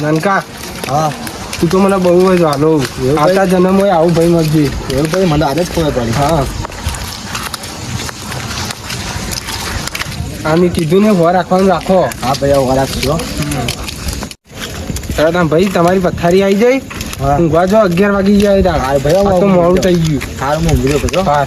નાનકા હા તું તો મને બહુ જ હાલો આવતા જન્મ હોય આવું ભાઈ મળજે એવું ભાઈ મને આજે જ ખબર પડી. હા આ મેં કીધું ને વર રાખવાનું રાખો. હા ભાઈ આવું રાખજો. ભાઈ તમારી પથારી આવી જાય હા ઊંઘવા જો 11 વાગી જાય. હા ભાઈ આ તો મોડું થઈ ગયું. હારું હું ઊંઘી રહ્યો હા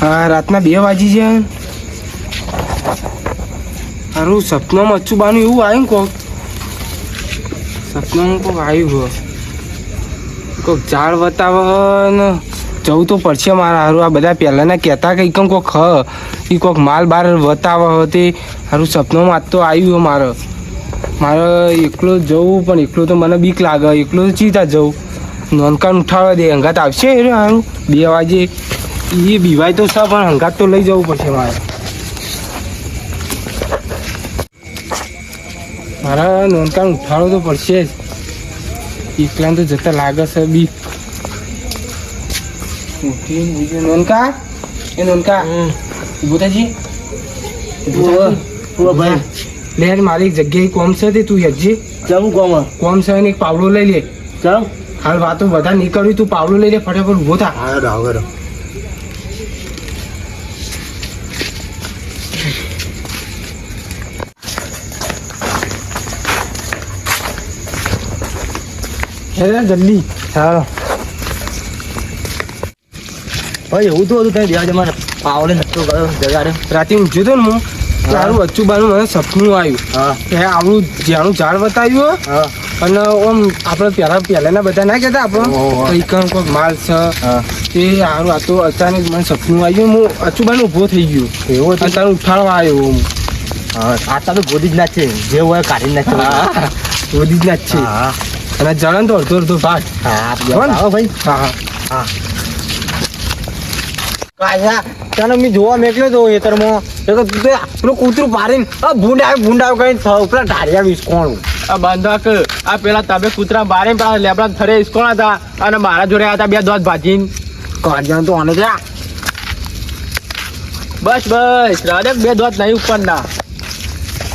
હા રાતના 2 વાગી જાય. સારું સપનામાં અચ્છુબાનું એવું આવ્યું કોક સપનામાં કોક આવ્યું કોક ઝાડ બતાવે ને જવું તો પડશે મારા સારું. આ બધા પહેલાંના કહેતા કે એકમ કોક એ કોક માલ બાર બતાવે તે સારું સપનામાં આજ તો આવ્યું મારે એકલો જવું પણ એકલો તો મને બીક લાગે. એકલો તો ચીતા જવું નોનકાન ઉઠાડવા દે હંગાત આવશે સારું 2 વાગે એ બીવાય તો સા પણ હંગાત તો લઈ જવું પડશે મારા નોનકાન ઉઠાડવો તો પડશે જ. એકલા તો જતા લાગે છે બી નોનકા એ નોનકા ઉભો થાજી ભાઈ લે મારી જગ્યાએ કોમ છે તે તું હેજી જવું કોમ છે ને એક પાવડો લઈ લે. ચાલ હાલ વાતો બધા નીકળ્યું તું પાવડો લઈ લે ફટાફટ ઉભો થા. હા રાવ જલ્દી. હા ભાઈ એવું તો હતું તમે બે જમાને પાવડે નતો ગયો જગાડે રાતે ઊંઘ્યો તો ને હું તારું અચ્ચુબાનું મને સપનું આવ્યું. હા એ આવડું જ્યાંનું ઝાડ બતાવ્યું હા અને આમ આપણે પહેલાના બધા ના કહેતા આપણે કઈ કોઈક માલ છે હા એ સારું. આ તો અચાનક મને સપનું આવ્યું હું અચ્ચુબાનું ઊભો થઈ ગયો એવો અને તારું ઉઠાડવા આવ્યો હું. હા આટલા તો ગોદી જ ના છે જે હોય કાઢી નાખે. હા વધી જ ના જ છે હા અને જણ તો અડધો ભાગ. હા ભાઈ હા હા હા કાયા તને મેં જોવા મેકલ્યો તો ખેતરમાં પેલું કૂતરું પાડીને ભૂંડ આવે કઈ પેલા ઢાળિયા વિસ્કોણું આ બાંધક આ પેલા તમે કૂતરા બારે લેબડા થરે ઇસ્કોણા હતા અને મારા જોડે હતા 2 દોત ભાજીને કાઢ્યા તો આને ત્યાં બસ રાડક 2 દોત નહીં ઉપરના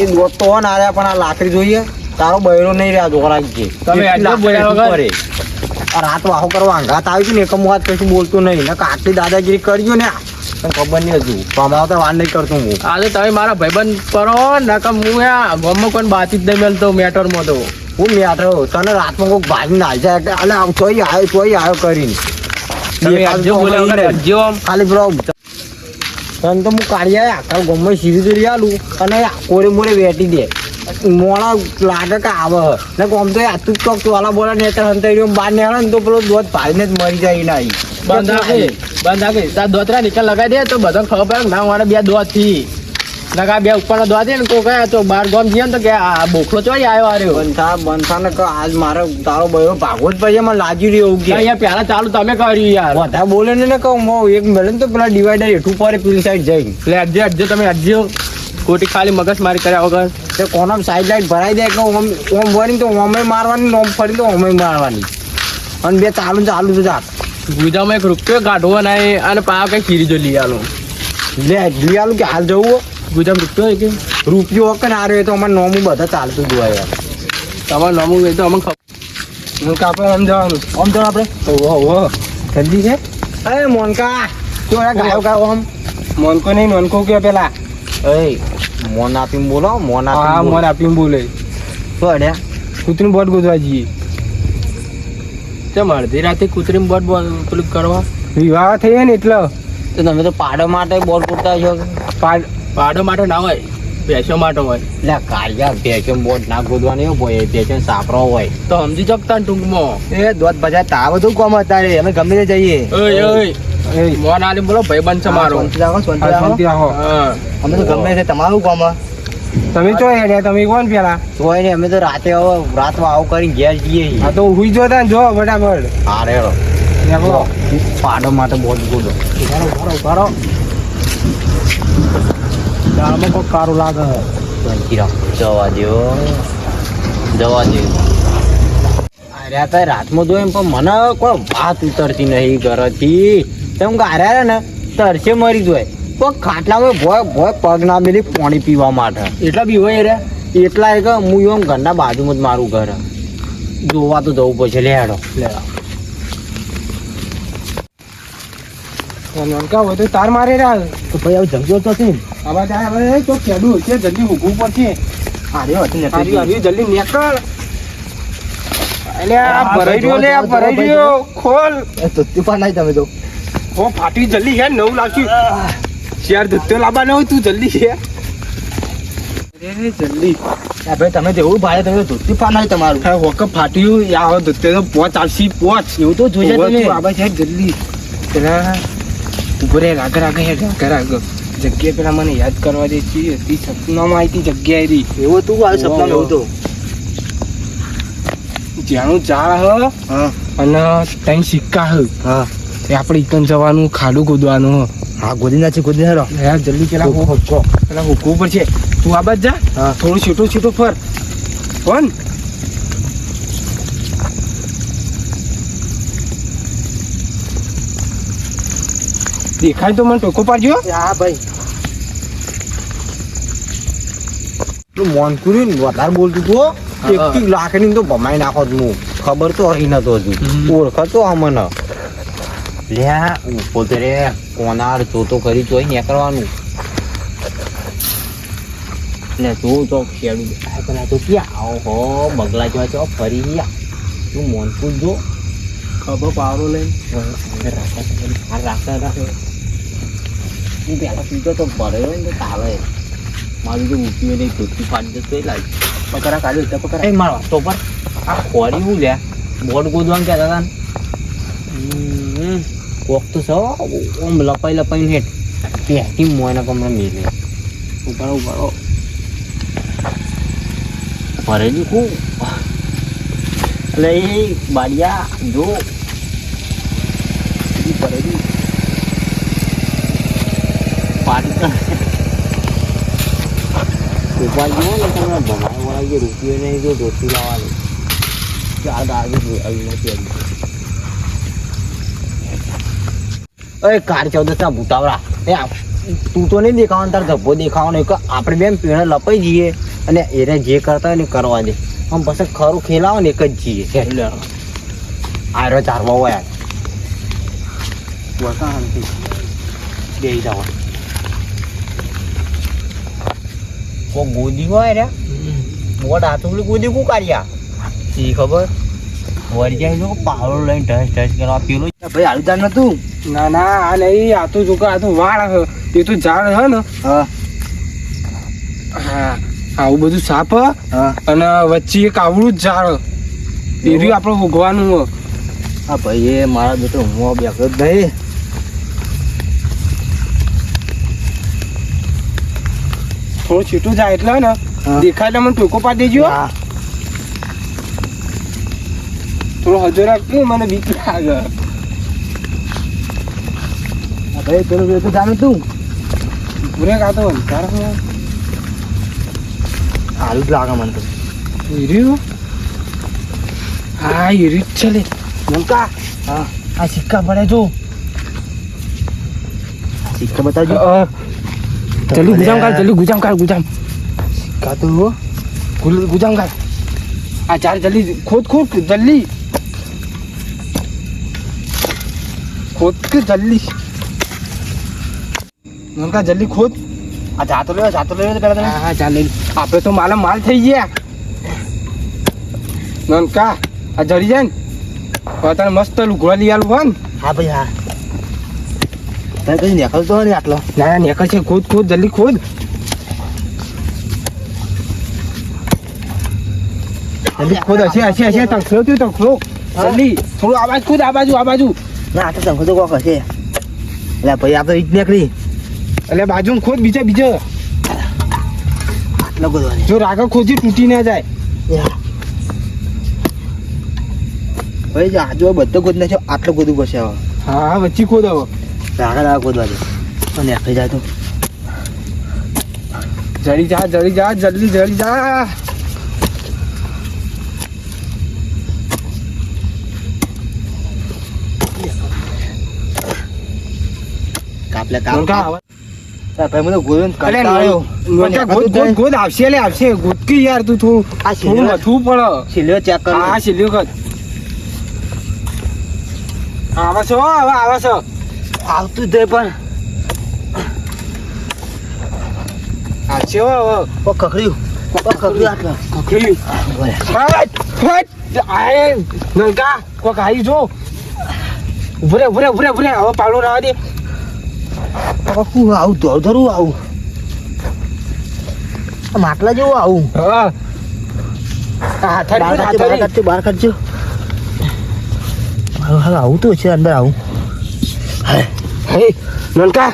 એ દોત તો ના રહ્યા પણ આ લાકડી જોઈએ તારો બૈરો નહીં રહ્યા દોરા છે તમે આટલો બોલ્યા વગર આ રાત વાહો કરવા અંગાત આવી છે ને એકમ વાત કશું બોલતો નહીં ને આટલી દાદાગીરી કરજો ને તને ખબર નહીં હજુ કમાવ તો વાર નહીં કરતો હું. આજે તમે મારા ભાઈબંધ કરો નકમ હું ગામમાં કોઈ બાતચીત નહીં મેલતો મેટરમાં તો હું મેઠો તને રાતમાં કોઈ ભાજી ના જાય એટલે ચોઈ આવ્યો કરીને તમે આજ્યો બોલ્યા વગર આજ્યો આમ ખાલી પેલો તને તો હું કાઢી આખા ગમે સીધી દોરી આલું અને કોરે મોરે વેટી દે મોડા લાગે કે આવે ને આમ તો આતું ચોક ચોલા બોલા ને હંતાઈ બહાર નીકળે ને તો પેલો દોત ભાઈને જ મરી જાય ના બંધ તાર દોતરા નીકળ લગાવી દે તો બધા ખબર પડે ના મારે 2 દોત થી લગા 2 ઉપરનો દોત છે ને કોઈ કહે તો 12 ગામ જઈએ ને તો કે આ બોખલો ચોઈ આવ્યો આર્યો બનતા ને આજ મારે તારો બયો ભાગવો જ પછી મને લાગી રહ્યો કે અહીંયા પહેલા ચાલુ તમે કર્યું યાર બધા બોલે ને કહું એક મળે ને તો પેલા ડિવાઈડર હેઠું પડે પેલી સાઈડ જઈને એટલે અડજો તમે અડજો ખોટી ખાલી મગજ મારી કર્યા વગર તે કોના સાઈડ લાઈટ ભરાઈ દે કે ઓમ ભરી તો ઓમે મારવાની ઓમ ફરી તો ઓમે મારવાની અને 2 ચાલુ તો જાત ગુજામાં 1 રૂપિયો કાઢવો નહીં અને પાવ કઈ ખીરી જો લઈ આલો લે લઈ આલું કે હાલ જવું ગુજામાં રૂપિયો કે રૂપિયો હક ના રહ્યો તો અમારે નોમું બધા ચાલતું જ હોય યાર. તમારું નામું એ તો અમને ખબર. હું કાપે આમ જવાનું આમ તો આપણે ઓહો જલ્દી છે અરે મોનકા તું આ ગાયો ગાયો આમ મોનકો નહીં નોનકો કે પેલા એ મોન આપીને બોલો મોન હા આપીને મોન આપીને બોલે બોલો અડ્યા કૂતરું બોટ ગોતવા જઈએ ચમ અડધી રાતે કૃત્રિમ બોટ પેલું કરવા વિવાહ થઈ ને એટલે તો તમે તો પાડો માટે બોલ પૂરતા છો પાડો માટે ના હોય, ભેંસો માટે હોય. એટલે કાળિયા પેશન બોટ ના ગોદવાની હોય પેશન સાપરો હોય તો સમજી શકતા ને ટૂંકમાં. એ દોત બજાર તા બધું કોમ અત્યારે અમે ગમે તે જઈએ ઓય ઓય મોન આલી બોલો ભાઈબંધ છે મારો. શાંતિ રાખો શાંતિ હા, રાખો શાંતિ રાખો હા અમે તો ગમે તે તમારું કામ તમે ચો હેડ્યા તમે કોણ પેલા હોય ને અમે તો રાતે હવે રાતમાં આવું કરીને ઘેર જઈએ આ તો હુઈ જોતા ને જો ફટાફટ હા રેડો નીકળો. પાડો માટે બોટ ગોદો દાળમાં કોક કારું લાગે શાંતિ રાખો જવા દો અરે તો રાતમાં જોયું પણ મને કોઈ વાત ઉતરતી નહીં ઘરથી તેમ ગાર્યા ને તરસે મરી જાય કોઈ ખાટલામાં ભોય પગ ના મેલી પાણી પીવા માટે એટલા બી હોય રે. એટલા કે હું એમ ઘરના બાજુમાં જ મારું ઘર જોવા તો જવું પડશે લેડો નનકા હોય તો તાર મારે રહ્યા તો ભાઈ હવે જમજો તો છે આવા જાય હવે તો ખેડું છે જલ્દી ઊભું પડશે હારી જલ્દી નીકળ એટલે આ ભરાઈ રહ્યો લે આ ભરાઈ રહ્યો ખોલ તુફાન નહીં તમે તો ઓ ફાટી જલ્દી યાર નવું લાગ્યું ચાર ધત્તો લાવવા ન હોય તું જલ્દી છે જલ્દી ભાઈ તમે તો એવું ભાડે તમે ધોતી પાન નહીં તમારું હા હોક ફાટ્યું યા ધત્તે તો પોચ આવશી પોચ એવું તો જોઈ તમે આવા છે જલ્દી પેલા ઉભો રે આગળ આગળ હેડ આગળ આગળ જગ્યા પેલા મને યાદ કરવા દે છે હતી સપનામાં આવી હતી જગ્યા હતી એવું તું આ સપનામાં એવું તો જ્યાંનું ઝાડ હ હા અને ત્યાં સિક્કા હ હા તે આપણે એકન જવાનું ખાડું કૂદવાનું હ હા ગોદી ના હેરો યાર જલ્દી પેલા પેલા હુકવું પડશે તું આ બાજ જા હા. થોડું છૂટું ફર કોણ દેખાય તો મને ટોકો પાડજો હા ભાઈ મોનકુરી વધારે બોલતું તું એક લાખની તો ભમાઈ નાખો હું ખબર તો રહી નતો હજુ ઓળખતો અમને લ્યા પોતે રે કોનાર તો કરી જોઈ નીકળવાનું ને તું તો ખેડૂત પેલા તો ક્યાં આવો હો બગલા જેવા છો ફરી ગયા તું મોનકુર જો ખબર પાવરો લઈને રાખે હું પેલા પીતો તો ભરેલો ને તો ચાલે મારું જો ઉઠ્યું નહીં ધોતી ફાડી જતો એ લાગે પકડા કાઢ્યો એટલે પકડા. એ મારા વાતો પર આ ખોરી હું લ્યા બોટ ગોદવાનું કહેતા હતા ને કોક તો સૌ ઓમ લપાઈને હેઠ પેટી મોયના કમરે મેલે ઉપાડો ભરેલી કું એટલે એ બાડિયા જો ભરેલી પાડી ઉપાડ જુઓ ને તમે ભમાય વળાવીએ રૂપિયો નહીં જો ધોતી લાવવાનું ચાર આવી નથી અરે કાર 14 ના ભૂતાવરા એ તું તો નહીં દેખાવાનું તાર ધબ્બો દેખાવાનો એક આપણે બેન પીણે લપાઈ જઈએ અને એને જે કરતા હોય ને કરવા દે આમ પછી ખરું ખેલાવો ને એક જ જઈએ આરો ચારવા હોય બે જવા કોઈ ગોદી હોય રે મોટ હાથું ગોદી કું કાઢ્યા શી ખબર વળી જાય તો પાવડો લઈને ઢસ કરવા પેલું ભાઈ હાલુદાર નતું ના ના આ નહીં આ તો જોકા આ તો વાળ હ એ તો ઝાડ હ ને હા હા આવું બધું સાપ હ હા અને વચ્ચે એક આવડું જ ઝાડ એ રહ્યું આપણે ઉગવાનું હ હા ભાઈ એ મારા બેટો હું બેઠો જ નહીં થોડું છીટું જાય એટલે ને હા. દેખાય એટલે મને ટોકો પાડી દેજો હા થોડો હજો રાખજો મને બીક લાગે ભાઈ પેલું તો જાણું તું પૂરે કાતો અંધાર હ હાલ જ લાગે મને તો એ રહ્યું હા એ રીત છે લે નમકા હા આ સિક્કા પડે જો સિક્કા બતાવજો જલ્દી ગુજામ કાઢ ગુજામ કાતું ગુજામ કાઢ આ ચાર જલ્દી ખોદ જલ્દી ખોદ કે જલ્દી નોનકા જલ્દી ખોદ આ જાતો લેવો પેલા તમે હા ચાલે આપણે તો માલ થઈ ગયા નોનકા આ જડી જાય ને તને મસ્ત લુગડો લઈ આલું હોય ને હા ભાઈ હા તમે કઈ નીકળતો નહીં આટલો ના નીકળ છે ખોદ જલ્દી ખોદ જલ્દી ખોદ હશે તંખલો જલ્દી થોડું આ બાજુ ખોદ આ બાજુ ના આ તો તમે તો કોક હશે એટલે ભાઈ આપણે ઈજ નીકળી એટલે બાજુ ખોદ બીજો આટલો બધો જો રાગા ખોજી તૂટી ના જાય ભાઈ આજુ બધો ગોદ નાખ્યો આટલો ગોદું પડશે હવે હા વચ્ચે ખોદ હવે રાગા ગોદવા દે અને નીકળી જાય તો જલ્દી જા જલ્દી જા કાપલે નોનકા, ભાઈ મને ગોદન અલે કંટાળ્યો નોનકા ગોદ આવશે ગોદકી યાર તું આ થોડું મથવું પડે સિલ્યો ચેક કર હા સિલ્યો કર આવે છે હવે આવે છે આવતું જ પણ આવશે હવે ઓ ખખડ્યું આટલો ખખડી બોલે આય નોનકા કોક આવી જો ઉભરે હવે પાવડો રાવા દે હું આવું ધરું આવું માટલા જેવું આવું હા હાથ બહાર કાઢજો હવે આવું તો છે અંદર આવું હે નોનકા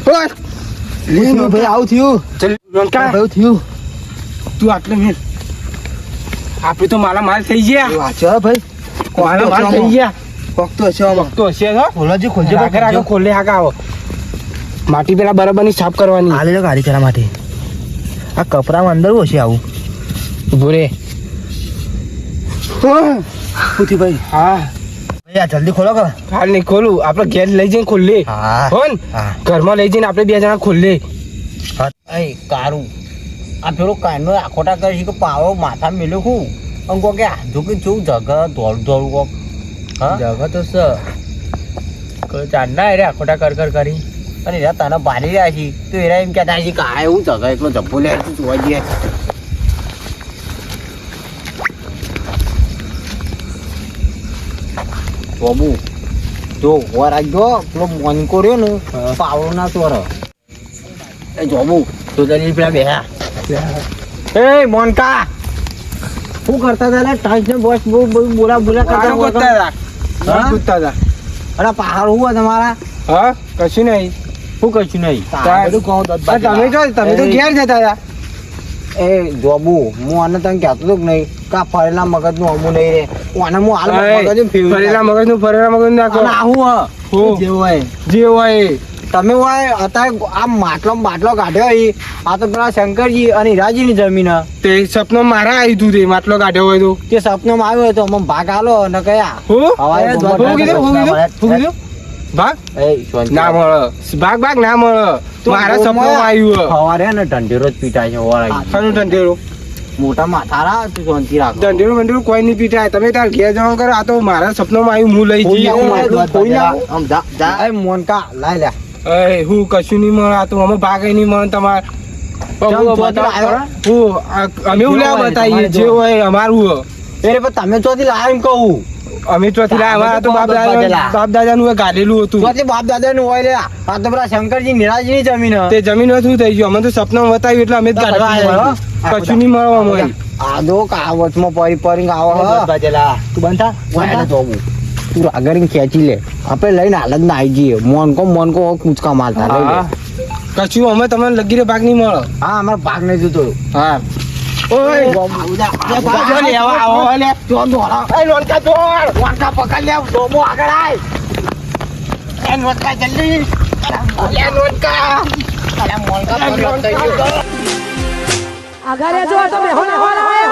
ભાઈ આવું થયું ચલ નોનકા આવું થયું તું આટલે મેલ આપણે તો માલ થઈ ગયા વાંચો ભાઈ માલ થઈ ગયા કોક તો હશે આમાં તો હશે હો ખોલવાજી ખોલજો આગળ ખોલે આગળ આવો માટી પેલા બરાબરની સાફ કરવાની હાલે લો ગાડી કરવા માટે આ કપડામાં અંદર હશે આવું ઉભો રે પૂછી ભાઈ હા ભાઈ આ જલ્દી ખોલો કે હાલ નહીં ખોલું આપણે ઘેર લઈ જઈને ખોલે હા હો ને હા ઘરમાં લઈ જઈને આપણે બે જણા ખોલે એ કારું આ પેલો કાયનો આખોટા કરી કે પાવો માથા મેલ્યો હું આમ કહો કે આજો કે જોઉં જગા દોડું કોક હા જગા તો ચાંદના રે આખોટા કર કરી અને એરા તને ભારી રહ્યા છે તો એરા એમ કહેતા છે કે આ એવું જગા એકલો જબ્બો લે તું જોવા જઈએ બાબુ જો વાર આગો પેલો મોનકો રહ્યો ને પાવડો ના ચોર એ જોબુ તો જલ્દી પેલા બેહા એ મોનકા શું કરતા હતા ટાઈસ ને બોસ બહુ બોલા કરતા કૂદતા હતા અરે પહાડ હું તમારા હા કશું નહીં શું કશું નહીં તમે તો ઘેર જતા હતા એ જોબુ હું આને તને કહેતો હતો કે નહીં કા ફરેલા મગજ નું અમું નહીં રે આને હું હાલ મગજ ફરેલા મગજ નાખો આવું જેવું હોય જે હોય તમે હોય અત્યારે આ માટલો કાઢ્યો અહીં આ તો પેલા શંકરજી અને હીરાજીની જમીન તે સપનો મારા આવ્યું તું તે માટલો કાઢ્યો હોય તો તે સપનામાં આવ્યો હતો અમે ભાગ આલો અને કયા હું હવારે હું કીધું ભાગ ના મળે ભાગ ના મળે મારા સપનામાં આવ્યું સવારે ને ઢંઢેરો જ પીટાય છે ખાનું ઢંઢેરો મોટા માથારા તું શાંતિ રાખો ઢંઢેરો કોઈ નહીં પીટાય તમે તાર ઘેર જવા કરો આ તો મારા સપનામાં આવ્યું હું લઈ જઈએ મોનકા લાય લે હું કશું નહીં મળે આ તો અમે ભાગ નહીં મળે તમારે અમે એવું લેવા બતાવીએ જે હોય અમારું અરે પણ તમે ચોથી લાવ એમ કહું અમે ચોથી લાવ્યા તો બાપ દાદા નું ગાલેલું હતું ચોથી બાપ દાદા નું હોય લે આ તો પેલા શંકરજી નિરાજી ની જમીન તે જમીન શું થઈ ગયું અમે તો સપના બતાવ્યું એટલે અમે ગાડવા આવ્યા કશું નહીં મળવા મળે આ દો કાવચમાં પરી આવો તું બનતા જોવું તું આગળ ખેંચી લે આપણે લઈને હાલત ના આવી જઈએ મોનકો કૂચકા મારતા લઈ લે કશું અમે તમને લગી ભાગ નહીં મળે હા અમારે ભાગ નહીં જોતો હા આગળ જો તમે હોના હોના